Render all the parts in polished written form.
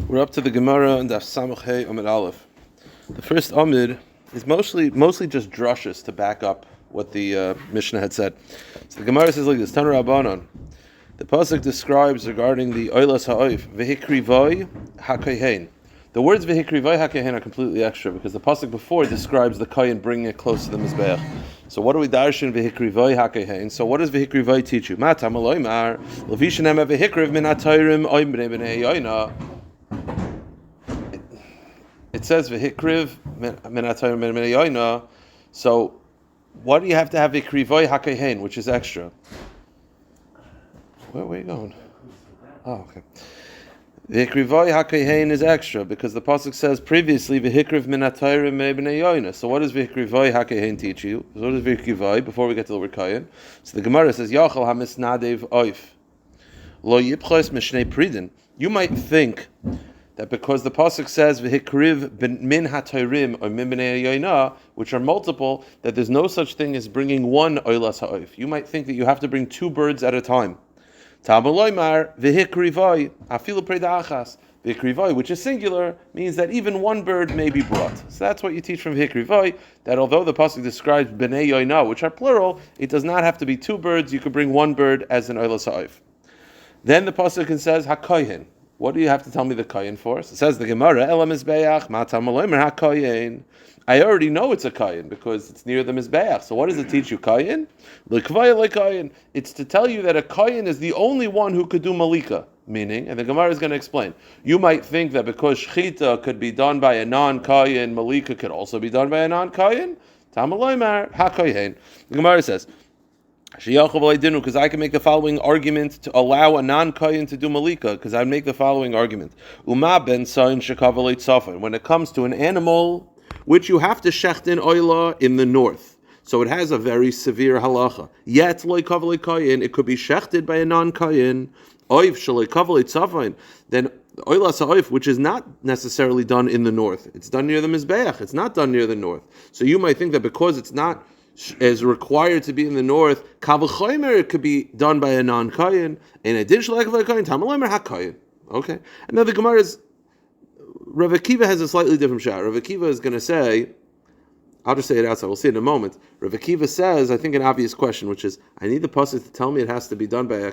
We're up to the Gemara and Daf Samach Amid Aleph. The first Amid is mostly just drushes to back up what the Mishnah had said. So the Gemara says like this: Tanu Rabbanon. The pasuk describes regarding the Oilas Ha'oif V'hikrivoi HaKohen. The words V'hikrivoi HaKohen are completely extra because the pasuk before describes the Kohen bringing it close to the Mizbeach. So what do we darshan V'hikrivoi HaKohen? So what does V'hikrivoi teach you? Matam aloymar Levishanem V'hikriv Min HaToyrim Oymrei B'nei Yoina. It says V'hikriv Min HaToyrim B'nei Yoina. So what do you have to have V'hikrivoi HaKohen, which is extra? Where are you going? Oh, okay. V'hikrivoi HaKohen is extra because the pasuk says previously V'hikriv Min HaToyrim B'nei Yoina. So what does V'hikrivoi HaKohen teach you? So what is V'hikrivoi before we get to the word Kohen? So the Gemara says Yachal HaMisnadev Oif Lo Yipchos Mishnei Pridin. You might think that because the pasuk says V'hikriv Min HaToyrim or Min B'nei Yoina, which are multiple, that there's no such thing as bringing one Oilas HaOif. You might think that you have to bring two birds at a time. Tabaloymar V'hikrivoi Afilu Preda Achas. V'hikrivoi, which is singular, means that even one bird may be brought. So that's what you teach from V'hikrivoi, that although the pasuk describes B'nei Yoina, which are plural, it does not have to be two birds. You could bring one bird as an Oilas HaOif. Then the pasuk says HaKohen. What do you have to tell me the Kohen for? So it says the Gemara, Ela Mizbeach, Matam Aloymer HaKohen. I already know it's a Kohen because it's near the Mizbeach. So what does it teach you, Kohen? L'kvaya Kohen. It's to tell you that a Kohen is the only one who could do Malika. Meaning, and the Gemara is going to explain, you might think that because Shechita could be done by a non-Kohen, Malika could also be done by a non-Kohen. Tam Aloymer HaKohen. The Gemara says, because I can make the following argument to allow a non-Kohen to do Malika, because I make the following argument. Uma ben sayin shekavaleit safin. When it comes to an animal which you have to shecht in oila in the north, so it has a very severe halacha. Yet loy kavaleit kohen, it could be shechted by a non-Kohen. Oif shaloi kavaleit safin. Then oila sa'oif, which is not necessarily done in the north, it's done near the mizbeach. It's not done near the north. So you might think that because it's not is required to be in the north, Kavachomer could be done by a non-Kohen. In addition, like a Kohen, Tamalomer HaKohen. Okay. And now the Gemara is, Rav Akiva has a slightly different shot. Rav Akiva is going to say, I'll just say it outside, we'll see it in a moment. Rav Akiva says, I think an obvious question, which is, I need the pasuk to tell me it has to be done by a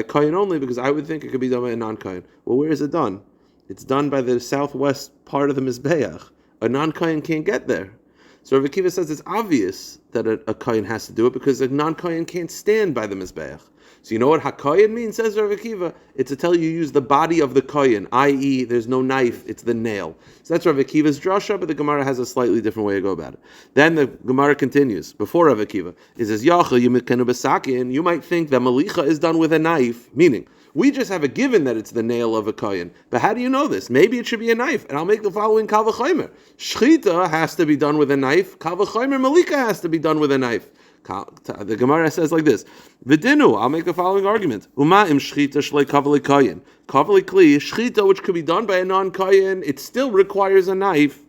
Kohen only, because I would think it could be done by a non-Kohen. Well, where is it done? It's done by the southwest part of the Mizbeach. A non-Kohen can't get there. So Rav Akiva says it's obvious that a Kohen has to do it because a non-Kohen can't stand by the Mizbeach. So you know what HaKohen means, says Rav Akiva? It's to tell you use the body of the Kohen, i.e. there's no knife, it's the nail. So that's Rav Akiva's drasha, but the Gemara has a slightly different way to go about it. Then the Gemara continues, before Rav Akiva, it says, you might think that Malicha is done with a knife, meaning, we just have a given that it's the nail of a Kohen. But how do you know this? Maybe it should be a knife. And I'll make the following Kal V'chomer. Shchita has to be done with a knife. Kal V'chomer Malika has to be done with a knife. The Gemara says like this. V'dinu, I'll make the following argument. Uma im shchita shlei kavli kohen. Kavli kli, shchita which could be done by a non-Kohen, it still requires a knife.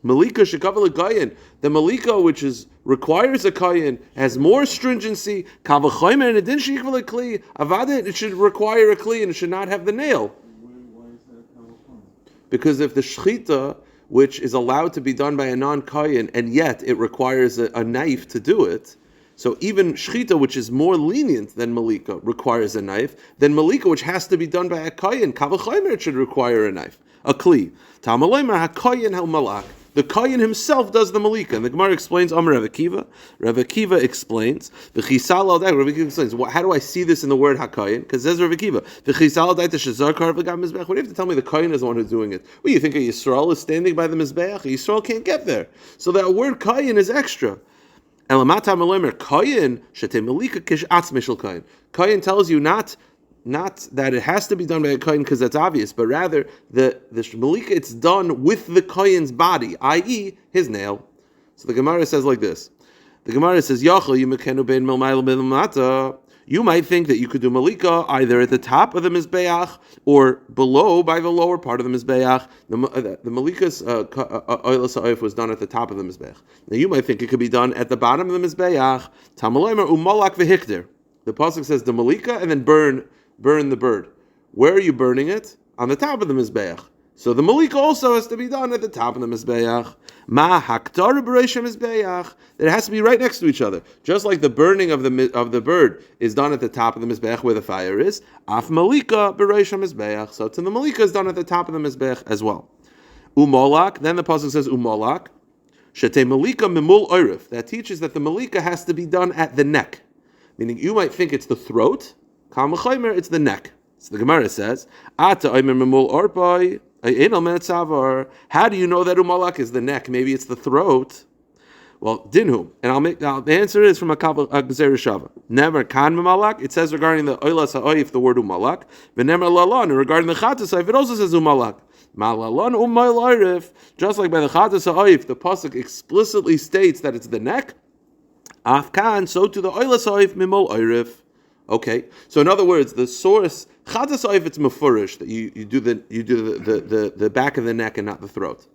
Malika shekavli kohen. The Malika which requires a Kohen has more stringency. Kavachomer and adin shekavli kli. Avada, it should require a kli and it should not have the nail. Why is that kavachomer? Because if the shchita, which is allowed to be done by a non-Kohen, and yet it requires a knife to do it, so even shchita, which is more lenient than malika, requires a knife, then malika, which has to be done by a Kohen, kavachomer, it should require a knife, a kli. Tamaloymer haKohen hal malak. The Kohen himself does the malika. And the Gemara explains, Amar Rav Akiva. Rav Akiva explains, Rav Akiva explains, how do I see this in the word HaKohen? Because says Rav Akiva, what do you have to tell me the Kohen is the one who's doing it? Well, you think a Yisrael is standing by the Mizbeach? A Yisrael can't get there. So that word Kohen is extra. Kohen tells you not that it has to be done by a Kohen because that's obvious, but rather the Malika, it's done with the Kohen's body, i.e. his nail. So the Gemara says like this. The Gemara says, you might think that you could do Malika either at the top of the Mizbeach or below by the lower part of the Mizbeach. The Malika's Oilas Ha'oif was done at the top of the Mizbeach. Now you might think it could be done at the bottom of the Mizbeach. Tamaloymer umalak v'hikter. The pasuk says the Malika and then burn the bird. Where are you burning it? on the top of the Mizbeach. So the Malika also has to be done at the top of the Mizbeach. Ma Haktar B'Reisha Mizbeach. It has to be right next to each other. Just like the burning of the bird is done at the top of the Mizbeach where the fire is, Af Malika B'Reisha Mizbeach. So to the Malika is done at the top of the Mizbeach as well. Umolak, then the pasuk says Umolak. Shete Malika Mimul Oirif. That teaches that the Malika has to be done at the neck. Meaning you might think it's the throat. Kal Mechomer, it's the neck. So the Gemara says, Ata Oimer Mimul Orpai. How do you know that Umalak is the neck? Maybe it's the throat. Well, Dinhu. And the answer is from a Gzer Shava. Never kan Umalak. It says regarding the Oilas Ha'oif, the word Umalak. V'nemer Lalon. And regarding the Chatasayif, it also says Umalak. Malalon Umayl Oirif. Just like by the Chatas Ha'oif, the pasuk explicitly states that it's the neck. Afkan, so to the Oilas Ha'oif, Mimol Oirif. Okay, so in other words, the source Chatas Ha'oif, it's mefurish that you do the back of the neck and not the throat.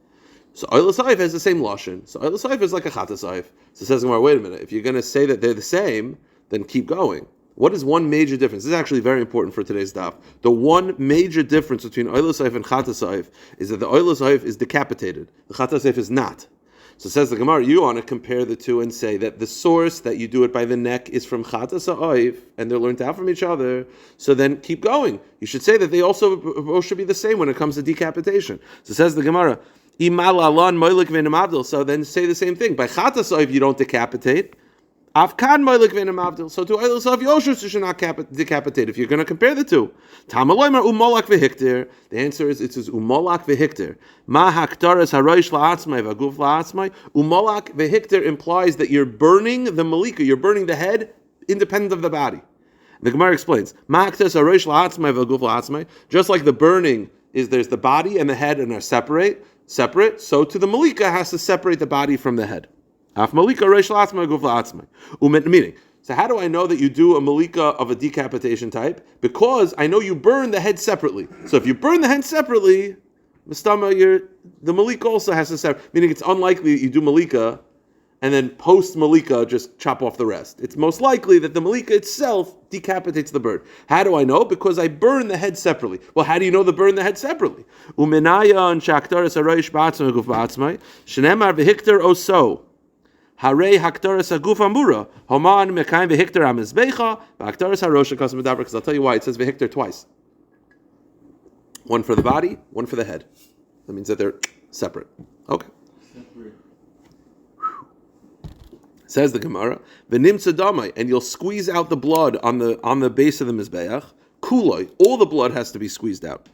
So Oilas Ha'oif has the same lashon. So Oilas Ha'oif is like a Chatas Ha'oif. So it says, wait a minute, if you're going to say that they're the same, then keep going. What is one major difference? This is actually very important for today's daf. The one major difference between Oilas Ha'oif and Chatas Ha'oif is that the Oilas Ha'oif is decapitated. The Chatas Ha'oif is not. So says the Gemara, you want to compare the two and say that the source that you do it by the neck is from Chatas Ha'oif, and they're learned out from each other, so then keep going. You should say that they also both should be the same when it comes to decapitation. So says the Gemara, so then say the same thing. By Chatas Ha'oif you don't decapitate. Afkan Moilik Venim Avdil. So to Oilas Ha'oif you should not decapitate if you're going to compare the two. Tamaloimer Umolak v'Hikter. The answer is it says Umolak v'Hikter. Ma haktaras haroish la'atzmai v'aguf la'atzmai. Umolak v'Hikter implies that you're burning the malika, you're burning the head independent of the body. The Gemara explains, Ma haktaras haroish la'atzmai v'aguf la'atzmai. Just like the burning is there's the body and the head and are separate, so to the malika has to separate the body from the head. Meaning, so how do I know that you do a malika of a decapitation type? Because I know you burn the head separately. So if you burn the head separately, the malika also has to separate. Meaning it's unlikely that you do malika and then post malika just chop off the rest. It's most likely that the malika itself decapitates the bird. How do I know? Because I burn the head separately. Well, how do you know to burn the head separately? Umenaya and shaktaris aroish ba'atzmai guf ba'atzmai shenemar v'hikter oso. Harei haktaras haguf amura homan mekayim v'hikter amizbecha v'haktaras harosha kasem v'daber. Because I'll tell you why it says v'hikter twice. One for the body, one for the head. That means that they're separate. Okay. Separate. Says the Gemara, v'nimtza damai, and you'll squeeze out the blood on the base of the mizbeach. Kuloi, all the blood has to be squeezed out.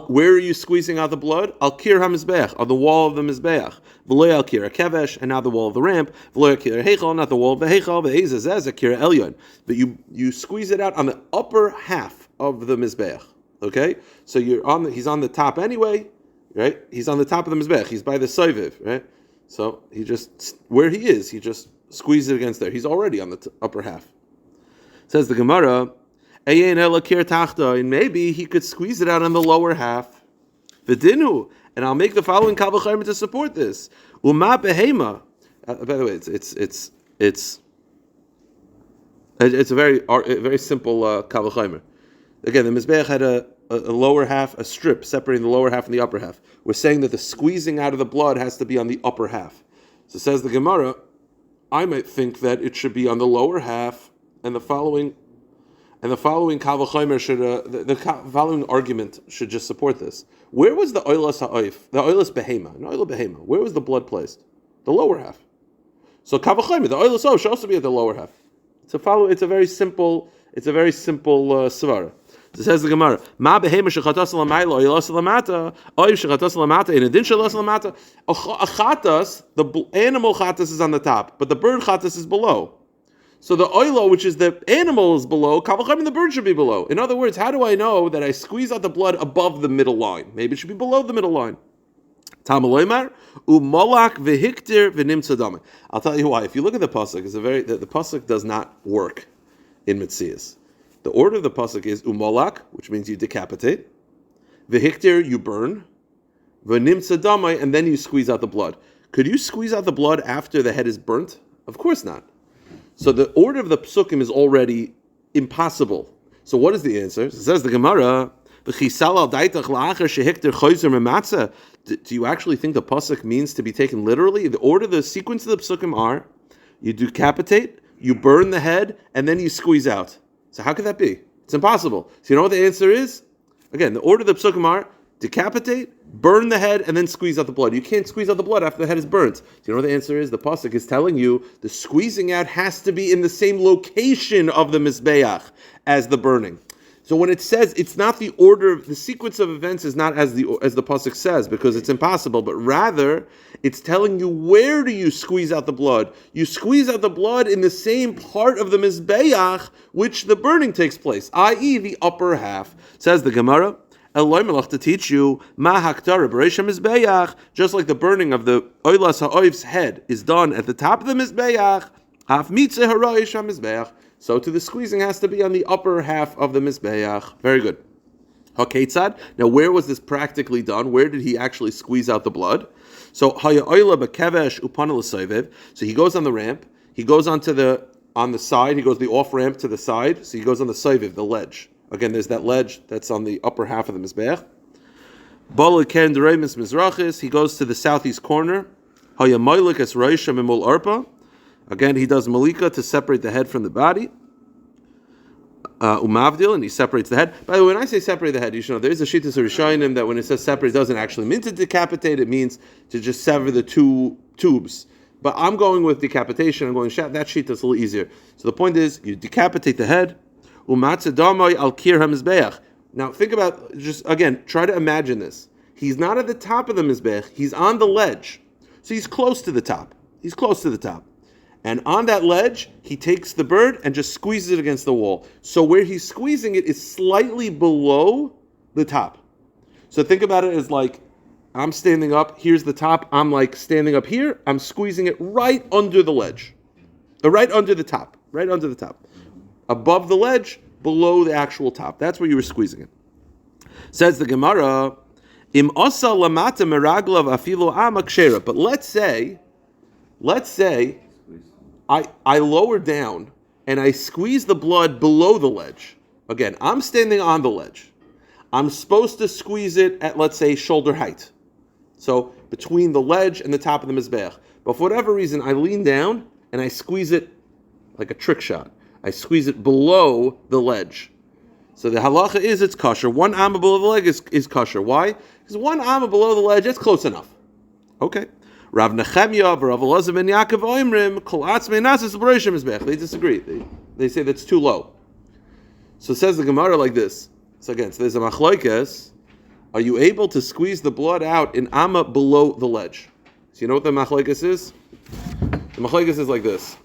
Where are you squeezing out the blood? Al kir hamizbeach, on the wall of the mizbeach. V'loy al kir kevesh, and not the wall of the ramp. V'loy al kir heichal, not the wall of the heichal. V'ezazez al kir elyon. But you squeeze it out on the upper half of the mizbeach. Okay, so he's on the top anyway, right? He's on the top of the mizbeach. He's by the soiviv, right? So he just squeezes it against there. He's already on the upper half. Says the Gemara. And maybe he could squeeze it out on the lower half. V'dinu, and I'll make the following kavachayim to support this. Uma behema. By the way, it's a very simple kavachayim. Again, the mizbeach had a lower half, a strip separating the lower half and the upper half. We're saying that the squeezing out of the blood has to be on the upper half. So says the Gemara, I might think that it should be on the lower half, and the following kavachaymer should the following argument should just support this. Where was the oilas ha'oif, the oilas behema, no oilas behema? Where was the blood placed? The lower half. So kavachaymer, the oilas ha'oif should also be at the lower half. It's a very simple svara. So it says the Gemara, Ma behema shechatas l'mayla oilas l'mata, oif shechatas l'mata in adin shechatas l'mata. A chatas, the animal chatas is on the top, but the bird chatas is below. So the oilo, which is the animal, is below. Kavachayim, the bird should be below. In other words, how do I know that I squeeze out the blood above the middle line? Maybe it should be below the middle line. Tamaloymar umolak v'hikter v'nimtza dama. I'll tell you why. If you look at the pasuk, the pasuk does not work in Metzias. The order of the pasuk is umolak, which means you decapitate. V'hikter, you burn. V'nimtza dama, and then you squeeze out the blood. Could you squeeze out the blood after the head is burnt? Of course not. So the order of the psukim is already impossible. So what is the answer? It says the Gemara, Do you actually think the pasuk means to be taken literally? The sequence of the psukim are: you decapitate, you burn the head, and then you squeeze out. So how could that be? It's impossible. So you know what the answer is? Again, the order of the psukim are: decapitate, burn the head, and then squeeze out the blood. You can't squeeze out the blood after the head is burnt. So you know what the answer is? The pasuk is telling you the squeezing out has to be in the same location of the mizbeach as the burning. So when it says it's not the order, the sequence of events is not as the pasuk says, because it's impossible, but rather it's telling you where do you squeeze out the blood. You squeeze out the blood in the same part of the mizbeach which the burning takes place, i.e. the upper half. Says the Gemara, to teach you just like the burning of the oilas ha'oiv's head is done at the top of the mizbeach, so to the squeezing has to be on the upper half of the mizbeach. Very good. Haketzad. Now, where was this practically done? Where did he actually squeeze out the blood? So So he goes on the ramp. He goes on the side. He goes the off ramp to the side. So he goes on the soiviv, the ledge. Again, there's that ledge that's on the upper half of the mizbeach. He goes to the southeast corner. Again, he does malika to separate the head from the body. Umavdil, and he separates the head. By the way, when I say separate the head, you should know there is a shittas rishonim that when it says separate, it doesn't actually mean to decapitate. It means to just sever the two tubes. But I'm going with decapitation. I'm going that shittas is a little easier. So the point is, you decapitate the head. Umatzadamoy al kir hamizbeach. Now think about, just again, try to imagine this. He's not at the top of the mizbeach. He's on the ledge, so he's close to the top. And on that ledge, he takes the bird and just squeezes it against the wall. So where he's squeezing it is slightly below the top. So think about it as like, I'm standing up, here's the top, I'm like standing up here, I'm squeezing it right under the ledge. Right under the top. Above the ledge, below the actual top. That's where you were squeezing it. Says the Gemara, Im osa lamata meraglav afilo amakshera. But let's say, I lower down and I squeeze the blood below the ledge. Again, I'm standing on the ledge. I'm supposed to squeeze it at, let's say, shoulder height. So between the ledge and the top of the mizbeach. But for whatever reason, I lean down and I squeeze it like a trick shot. I squeeze it below the ledge. So the halacha is it's kosher. 1 amma below the leg is kosher. Why? Because 1 amma below the ledge, it's close enough. Okay. Rav Nechemya, Rav Elazar ben Yaakov Oimrim, Kol Atzmei Nasis B'Roshim Mizbeach. They disagree. They say that's too low. So it says the Gemara like this. So there's a machlokes. Are you able to squeeze the blood out in amma below the ledge? So you know what the machlokes is? The machlokes is like this.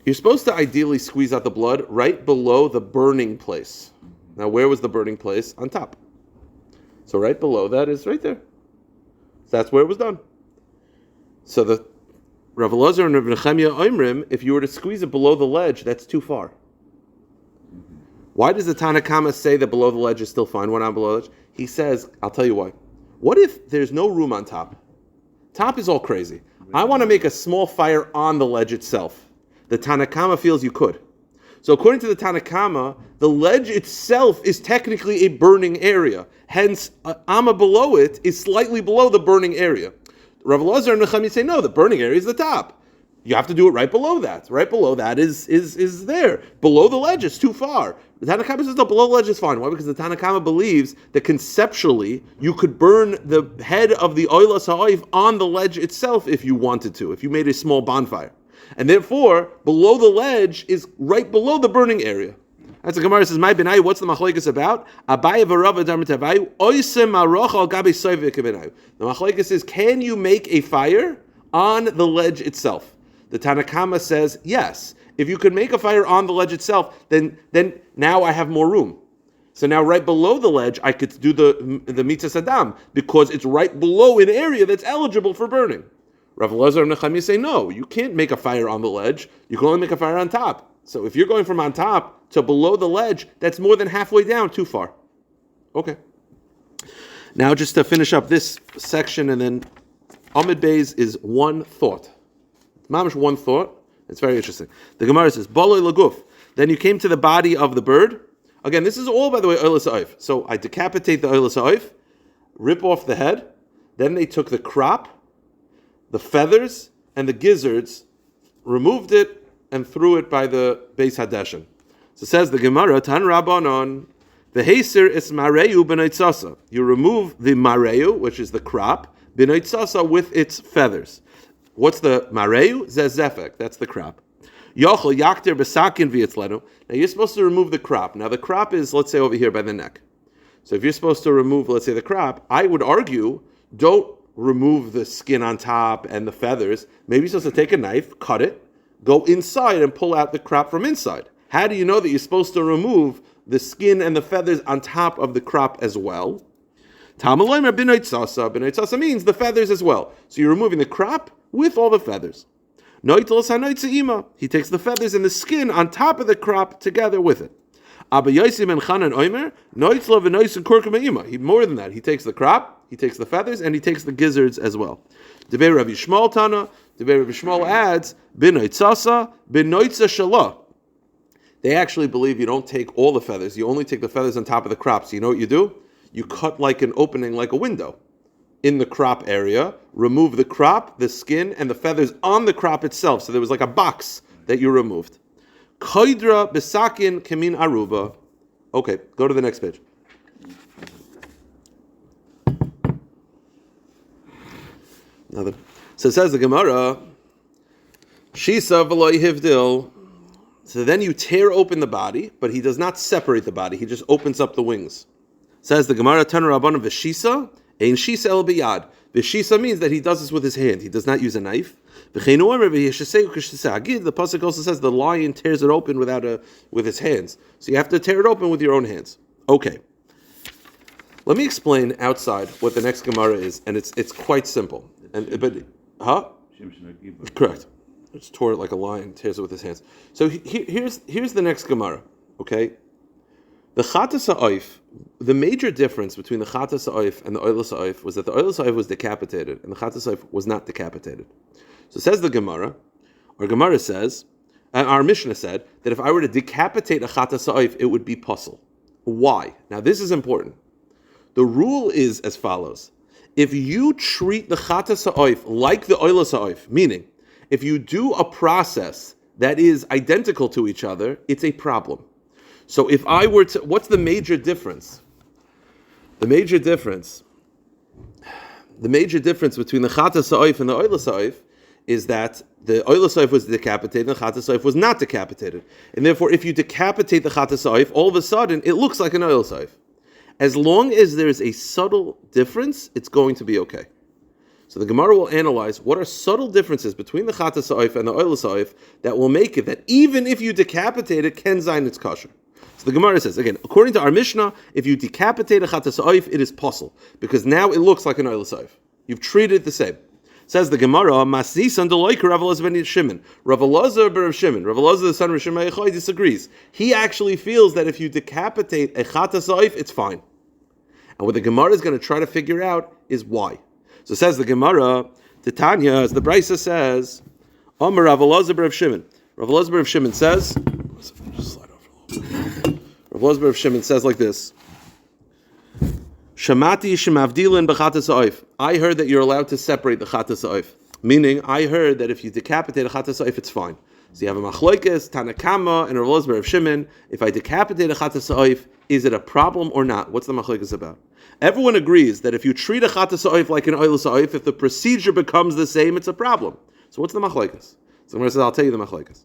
You're supposed to ideally squeeze out the blood right below the burning place. Now, where was the burning place? On top. So right below that is right there. That's where it was done. So the Rav Elazar and Rav Nechemya Oimrim, if you were to squeeze it below the ledge, that's too far. Why does the Tanna Kama say that below the ledge is still fine? When I'm below the ledge, he says, I'll tell you why. What if there's no room on top? Top is all crazy. I want to make a small fire on the ledge itself. The Tanna Kama feels you could. So according to the Tanna Kama, the ledge itself is technically a burning area. Hence, amma below it is slightly below the burning area. Rav Elazar and Nechemya say, no, the burning area is the top. You have to do it right below that. Right below that is there. Below the ledge is too far. The Tanna Kama says, no, below the ledge is fine. Why? Because the Tanna Kama believes that conceptually, you could burn the head of the oilas ha'oif on the ledge itself if you wanted to, if you made a small bonfire. And therefore, below the ledge is right below the burning area. That's the Gemara says, "My benai, what's the machlokes about?" Abaye v'Rava darmitabayu oisem aroch al gabi soivik benayu. The machlokes says, can you make a fire on the ledge itself? The Tanna Kama says, yes. If you could make a fire on the ledge itself, then now I have more room. So now right below the ledge, I could do the mitzvah sadam because it's right below an area that's eligible for burning. Rav Elazar and Nechemya say, no, you can't make a fire on the ledge. You can only make a fire on top. So if you're going from on top to below the ledge, that's more than halfway down, too far. Okay. Now just to finish up this section, and then Amid Beis is one thought. Mamish one thought. It's very interesting. The Gemara says, Baloi laguf. Then you came to the body of the bird. Again, this is all, by the way, oilas ha'oif. So I decapitate the oilas ha'oif, rip off the head, then they took the crop, the feathers, and the gizzards, removed it, and threw it by the Beis Hadeshin. So says the Gemara, Tan Rabbanon, the Heiser is Mareu b'noitzasa. You remove the Mareu, which is the crop, b'noitzasa with its feathers. What's the Mareu? Zezefek, that's the crop. Yochel yakter b'sakin v'yitzlenu. Now you're supposed to remove the crop. Now the crop is, let's say, over here by the neck. So if you're supposed to remove, let's say, the crop, I would argue, don't remove the skin on top and the feathers. Maybe you're supposed to take a knife, cut it, go inside and pull out the crop from inside. How do you know that you're supposed to remove the skin and the feathers on top of the crop as well? Tamaloimer b'noitzasa. B'noitzasa means the feathers as well. So you're removing the crop with all the feathers. Noitos hanoitzeima. He takes the feathers and the skin on top of the crop together with it. Abba Yosim and Chanan Oimer, noitzlo v'noisin kurkumeima. He more than that. He takes the crop, he takes the feathers, and he takes the gizzards as well. Debei Rav Yishmael Tana. Debei Rav Yishmael adds b'noitzasa b'noitza shalah. They actually believe you don't take all the feathers. You only take the feathers on top of the crop. So you know what you do? You cut like an opening, like a window, in the crop area. Remove the crop, the skin, and the feathers on the crop itself. So there was like a box that you removed. Koidra besakin kemin aruba. Okay, go to the next page. So it says the Gemara, Shisa v'loi hivdil. So then you tear open the body, but he does not separate the body. He just opens up the wings. Says the Gemara, Tanu Rabbanan v'shisa, ein shisa el biyad. V'shisa means that he does this with his hand. He does not use a knife. The pasuk also says the lion tears it open with his hands. So you have to tear it open with your own hands. Okay. Let me explain outside what the next Gemara is, and it's quite simple. Correct. It's tore it like a lion, tears it with his hands. So here's the next Gemara. Okay. The chatas ha'oif, the major difference between the chatas ha'oif and the oilas ha'oif was that the oilas ha'oif was decapitated and the chatas ha'oif was not decapitated. So says the Gemara, or Gemara says, and our Mishnah said that if I were to decapitate a chatas ha'oif, it would be puzzle. Why? Now this is important. The rule is as follows: if you treat the chatas ha'oif like the oilas ha'oif, meaning if you do a process that is identical to each other, it's a problem. So if I were to, what's the major difference? The major difference between the chatas ha'oif and the oilas ha'oif is that the oilas ha'oif was decapitated and the chatas ha'oif was not decapitated. And therefore, if you decapitate the chatas ha'oif, all of a sudden, it looks like an oilas ha'oif. As long as there is a subtle difference, it's going to be okay. So the Gemara will analyze what are subtle differences between the chatas ha'oif and the oilas ha'oif that will make it that even if you decapitate it, ken zayin it's kosher. So the Gemara says, again, according to our Mishnah, if you decapitate a chatas ha'oif, it is puzzle, because now it looks like an oilas ha'oif. You've treated it the same. Says the Gemara, Masnisan deloiker Rav Elazar ben Shimon. Rav Elazar ben Shimon, Rav Elazar the son of Shimon Yochai disagrees. He actually feels that if you decapitate a chatas ha'oif, it's fine. And what the Gemara is going to try to figure out is why. So says the Gemara, Titania, as the Brisa says, Amar Rav Elazar ben Shimon. Rav Elazar ben Shimon says, Rav Elazar ben Shimon says like this: Shamati shemavdilin b'chatas ha'oif. I heard that you're allowed to separate the chatas ha'oif. Meaning, I heard that if you decapitate a chatas ha'oif, it's fine. So you have a machlokes, Tanakama, and Rav Elazar ben Shimon. If I decapitate a chatas ha'oif, is it a problem or not? What's the machlokes about? Everyone agrees that if you treat a chatas ha'oif like an oilas ha'oif, if the procedure becomes the same, it's a problem. So what's the machlokes? So I'm going to say, I'll tell you the machlokes.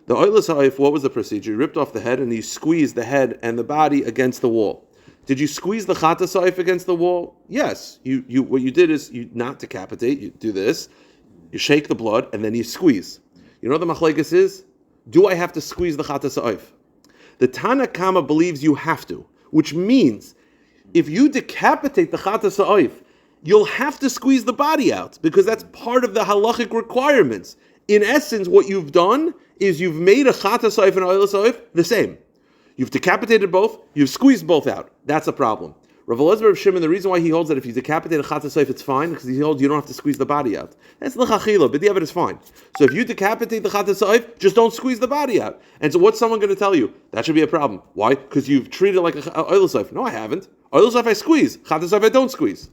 The oilas ha'oif, what was the procedure? You ripped off the head and you squeezed the head and the body against the wall. Did you squeeze the chatas ha'oif against the wall? Yes. You what you did is you not decapitate. You do this. You shake the blood and then you squeeze. You know what the machlokes is? Do I have to squeeze the chatas ha'oif? The Tanakama believes you have to, which means if you decapitate the chatas ha'oif, you'll have to squeeze the body out because that's part of the halachic requirements. In essence, what you've done is you've made a chatas ha'oif and oilas ha'oif the same. You've decapitated both, you've squeezed both out. That's a problem. Rav Elazar Rav Shimon, the reason why he holds that if you decapitate a chatas oif, it's fine, because he holds you don't have to squeeze the body out. That's l'chachila, but the evidence is fine. So if you decapitate the chatas oif, just don't squeeze the body out. And so what's someone going to tell you? That should be a problem. Why? Because you've treated it like an oilus oif. No, I haven't. Oilus oif I squeeze. Chatas oif I don't squeeze.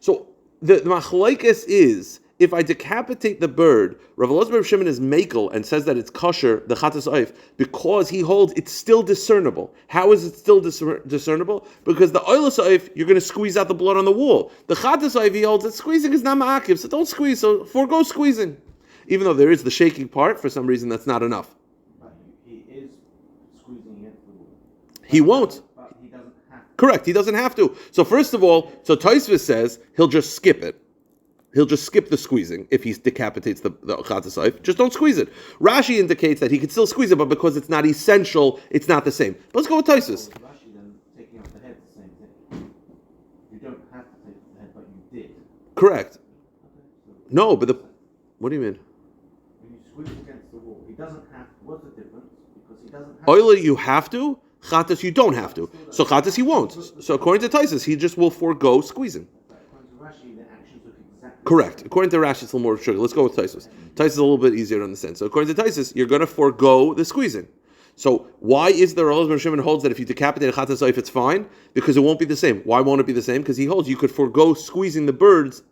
So the machlokes is, if I decapitate the bird, Rav Elazar Rav Shimon is makel and says that it's kosher, the chatas oif, because he holds it's still discernible. How is it still discernible? Because the oilus oif, you're going to squeeze out the blood on the wall. The chatas oif, he holds that squeezing is not ma'akiv, so don't squeeze, so forego squeezing. Even though there is the shaking part, for some reason that's not enough. But he is squeezing against the wall. He won't. But he doesn't have to. Correct, he doesn't have to. So first of all, so Tosfos says he'll just skip it. He'll just skip the squeezing if he decapitates the chatas oif. Just don't squeeze it. Rashi indicates that he could still squeeze it, but because it's not essential, it's not the same. But let's go with Tosfos. Rashi then taking off the head, the same thing. You don't have to take off the head, but you did. Correct. So No, but what do you mean? when you squeeze against the wall, he doesn't have to. What's the difference? Because he doesn't have Oila, you have to. Chatas, you don't have to. So chatas, he won't. So according to Tosfos, he just will forego squeezing. According to Rashi, the actions look exactly Correct. According to Rashi, it's a little more sugar. Let's go with Tosfos. Tosfos is a little bit easier to understand. So according to Tosfos, you're going to forego the squeezing. So why is the Rav Shimon holds that if you decapitate a chatas oif, it's fine? Because it won't be the same. Why won't it be the same? Because he holds you could forego squeezing the chatas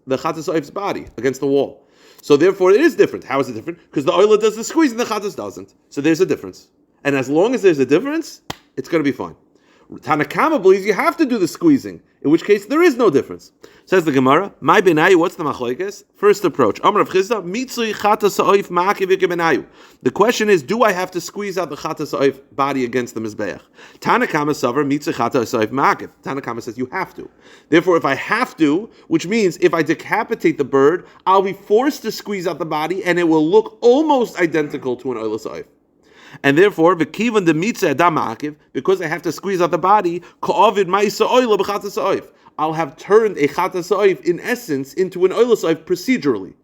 oif's body against the wall. So therefore, it is different. How is it different? Because the oila does the squeezing, the chatas doesn't. So there's a difference. And as long as there's a difference, it's going to be fine. Tanakama believes you have to do the squeezing, in which case there is no difference. Says the Gemara, "My benayu." What's the machlokes? First approach. Amar Rav Chisda, mitzui chatas oif ma'akiv benayu. The question is, do I have to squeeze out the chatas oif body against the mizbeach? Tanakama savar mitzui chatas oif ma'akiv. Tanakama says you have to. Therefore, if I have to, which means if I decapitate the bird, I'll be forced to squeeze out the body, and it will look almost identical to an oilus oif. And therefore, v'kivan de mitzah adam ma'akiv, because I have to squeeze out the body, ka'avid ma'isa oila b'chatas oif. I'll have turned a chatas oif in essence into an oilus oif procedurally.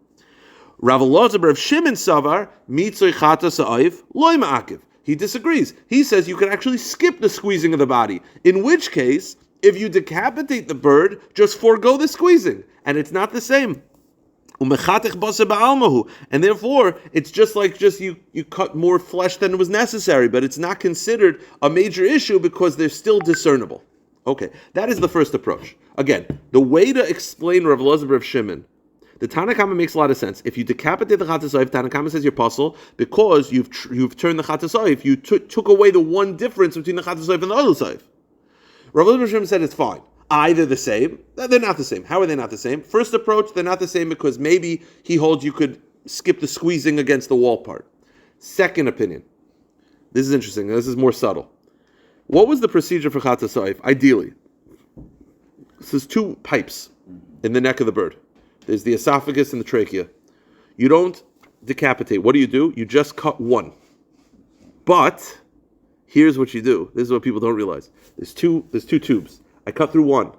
Rav Elazar Rav Shimon savar mitzah chatas oif loy ma'akiv. He disagrees. He says you can actually skip the squeezing of the body. In which case, if you decapitate the bird, just forego the squeezing, and it's not the same. And therefore, it's just you cut more flesh than was necessary, but it's not considered a major issue because they're still discernible. Okay, that is the first approach. Again, the way to explain Rav Elazar Rav Shimon, the Tanakama makes a lot of sense. If you decapitate the chatas oif, Tanakama says you're puzzle because you've turned the chatas oif. You took away the one difference between the chatas oif and the oilus oif. Rav Elazar Rav Shimon said it's fine. Either the same, they're not the same. How are they not the same? First approach, they're not the same because maybe he holds you could skip the squeezing against the wall part. Second opinion, this is interesting, this is more subtle. What was the procedure for chatas oif? Ideally, this is two pipes in the neck of the bird. There's the esophagus and the trachea. You don't decapitate. What do? You just cut one. But here's what you do. This is what people don't realize. There's two tubes. I cut through one.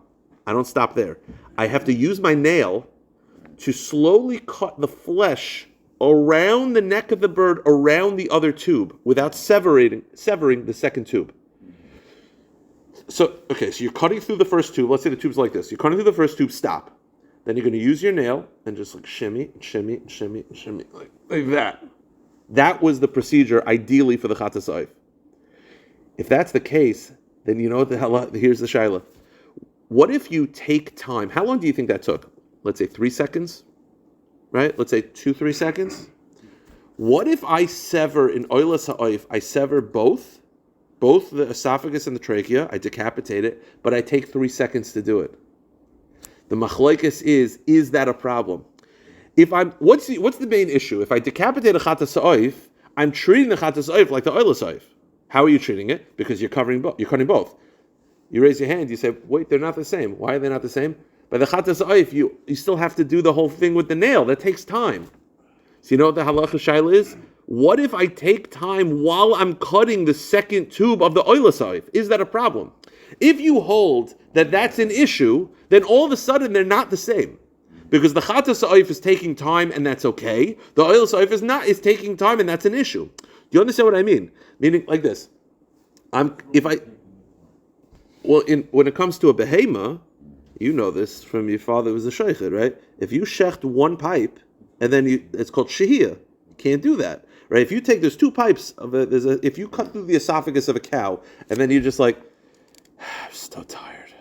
I don't stop there. I have to use my nail to slowly cut the flesh around the neck of the bird, around the other tube, without severing the second tube. So you're cutting through the first tube. Let's say the tube's like this. You're cutting through the first tube, stop. Then you're going to use your nail and just shimmy, shimmy, shimmy, shimmy, like that. That was the procedure, ideally, for the chatas oif. If that's the case, then you know what the hell, here's the shaila. What if you take time? How long do you think that took? Let's say 3 seconds, right? Let's say 2-3 seconds. What if I sever in oilus ha'oif, I sever both the esophagus and the trachea, I decapitate it, but I take 3 seconds to do it? The machlokes is that a problem? What's the main issue? If I decapitate a chatas ha'oif, I'm treating the chatas ha'oif like the oilus ha'oif. How are you treating it? Because you're cutting both. You raise your hand, you say, wait, they're not the same. Why are they not the same? By the chatas oif, you still have to do the whole thing with the nail. That takes time. So you know what the halacha shaila is? What if I take time while I'm cutting the second tube of the oilus oif? Is that a problem? If you hold that that's an issue, then all of a sudden they're not the same. Because the chatas oif is taking time and that's okay. The oilus oif is taking time and that's an issue. Do you understand what I mean? Meaning like this. Well, when it comes to a behema, you know this from your father who was a sheikhet, right? If you shecht one pipe, and then it's called shehiyah. You can't do that, right? If you take, there's two pipes of it. If you cut through the esophagus of a cow, and then you're just like, I'm so tired,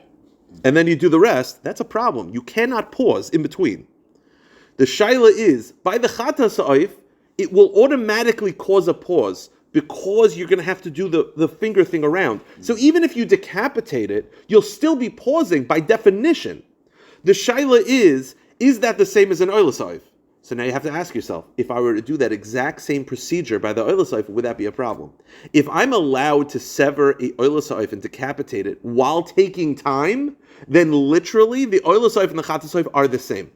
and then you do the rest, that's a problem. You cannot pause in between. The shaila is, by the chata sa'if, it will automatically cause a pause because you're going to have to do the finger thing around. So even if you decapitate it, you'll still be pausing by definition. The shaila is that the same as an oil sa'if? So now you have to ask yourself, if I were to do that exact same procedure by the oil sa'if, would that be a problem? If I'm allowed to sever a oil sa'if and decapitate it while taking time, then literally the oil sa'if and the chata sa'if are the same.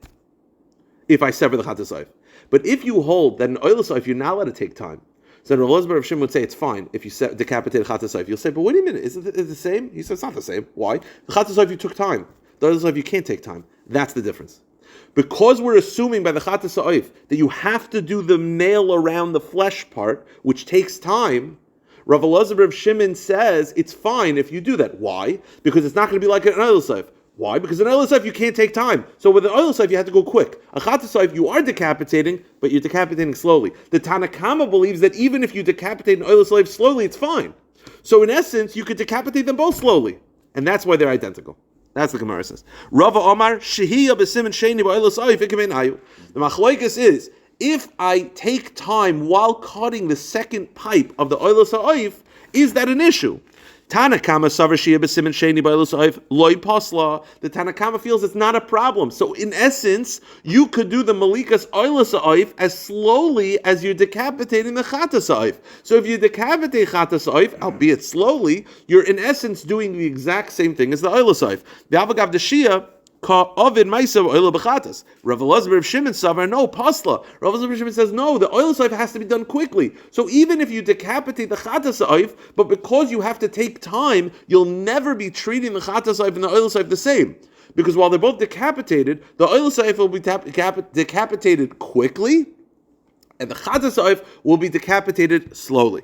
If I sever the chata sa'if. But if you hold that an oil sa'if, you're not allowed to take time. So Rav Elazar of Shimon would say it's fine if you decapitate a chata sa'if. You'll say, but wait a minute, is it the same? He says it's not the same. Why? The chata sa'if you took time. The oil sa'if you can't take time. That's the difference. Because we're assuming by the chata sa'if that you have to do the nail around the flesh part, which takes time, Rav Elazar of Shimon says it's fine if you do that. Why? Because it's not going to be like an oil sa'if. Why? Because an oil sa'if you can't take time. So with an oil sa'if you have to go quick. A chata sa'if you are decapitating, but you're decapitating slowly. The Tanakama believes that even if you decapitate an oil sa'if slowly, it's fine. So in essence, you could decapitate them both slowly, and that's why they're identical. That's the Gemara says. Rava Omar Shehiyah b'simin sheni b'oil sa'if ikamen ayu. The machlokes is if I take time while cutting the second pipe of the oil sa'if, is that an issue? Tanakama savar shehiyah b'simin sheni b'oil sa'if loy pasla. The Tanakama feels it's not a problem. So in essence, you could do the malikas oil sa'if as slowly as you're decapitating the chata sa'if. So if you decapitate chata sa'if, albeit slowly, you're in essence doing the exact same thing as the oil sa'if. The avagav the shia ka ovid ma'asav oil b'chatas. Rav Elazar of Shimon savar no pasla. Rav Elazar of Shimon says no. The oil sa'if has to be done quickly. So even if you decapitate the chata sa'if, but because you have to take time, you'll never be treating the chata sa'if and the oil sa'if the same. Because while they're both decapitated, the oil sa'if will be decapitated quickly, and the chata sa'if will be decapitated slowly.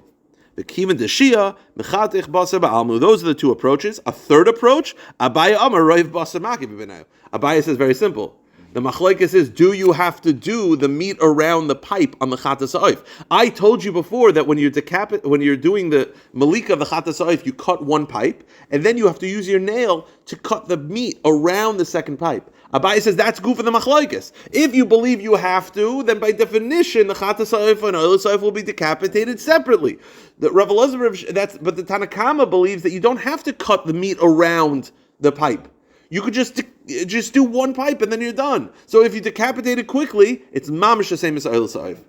The kiman deshia mechatich basa ba'almu. Those are the two approaches. A third approach, Abaya Amar Rav Basa Makiv b'nayu. Abaya says very simple. The machlokes is, do you have to do the meat around the pipe on the chata sa'if? I told you before that when you're doing the malika of the chata sa'if, you cut one pipe, and then you have to use your nail to cut the meat around the second pipe. Abai says that's good for the machlokes. If you believe you have to, then by definition the chata sa'if and oil sa'if will be decapitated separately. The Rav Elazar, but the Tanakama believes that you don't have to cut the meat around the pipe. You could just do one pipe and then you're done. So if you decapitate it quickly, it's mamish the same as oil sa'if.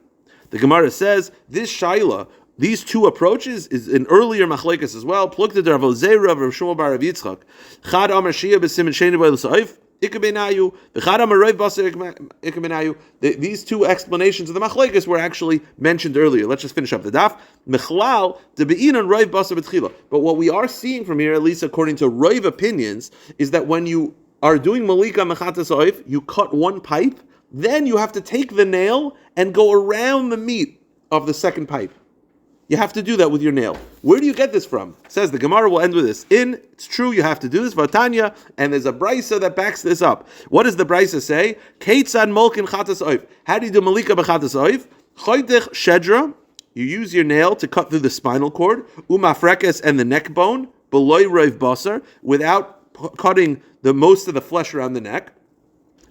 The Gemara says this shaila, these two approaches is an earlier machlekes as well. Plukta der Rav Zera Rav Shmuel bar Rav Yitzchak. Chad Amar Shia b'simin sheni b'oil sa'if. These two explanations of the machlekes were actually mentioned earlier. Let's just finish up the daf. But what we are seeing from here, at least according to Rav opinions, is that when you are doing malika mechata sa'if, you cut one pipe, then you have to take the nail and go around the meat of the second pipe. You have to do that with your nail. Where do you get this from? Says the Gemara, will end with this. It's true, you have to do this, Vatanya, and there's a brisa that backs this up. What does the brisa say? Keitzad molkin chatas oif. How do you do malika b'chatas oif? Choydech shedra. You use your nail to cut through the spinal cord, umafrekes and the neck bone, beloy roiv basar, without cutting the most of the flesh around the neck.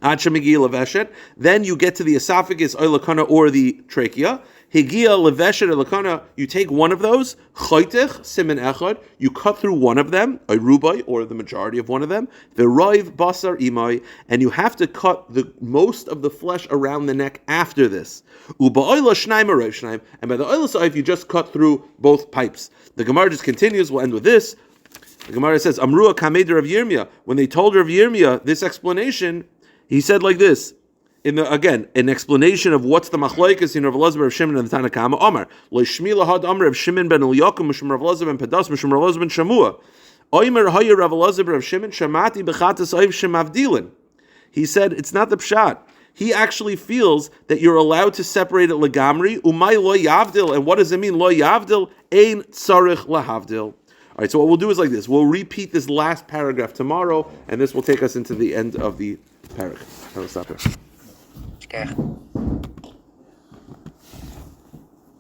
Then you get to the esophagus, or the trachea. Higia leveshet elakana. You take one of those. Chaytech simen echad. You cut through one of them, a rubai, or the majority of one of them. The roiv basar imai, and you have to cut the most of the flesh around the neck after this. Uba oila shnaim aroiv shnaim, and by the oila sa'if you just cut through both pipes. The Gemara just continues. We'll end with this. The Gemara says, Amrua kameder of Yirmiyah. When they told Rav Yirmiyah this explanation, he said like this. Again, an explanation of what's the machlokes in Rav Elazar of Shimon and the Tanakama. Omar lo shmila had Amar of Shimon ben Eliyakim mishum Rav Elazar ben Padas mishum Rav Elazar ben Shamua. Omer haya Rav Elazar of Shimon shamati b'chatas oiv shemavdilin. He said it's not the pshat. He actually feels that you're allowed to separate it legamri. Umay lo yavdil, and what does it mean lo yavdil? Ein tzarich lahavdil. right, so what we'll do is like this. We'll repeat this last paragraph tomorrow, and this will take us into the end of the paragraph. I'll stop here. Okay.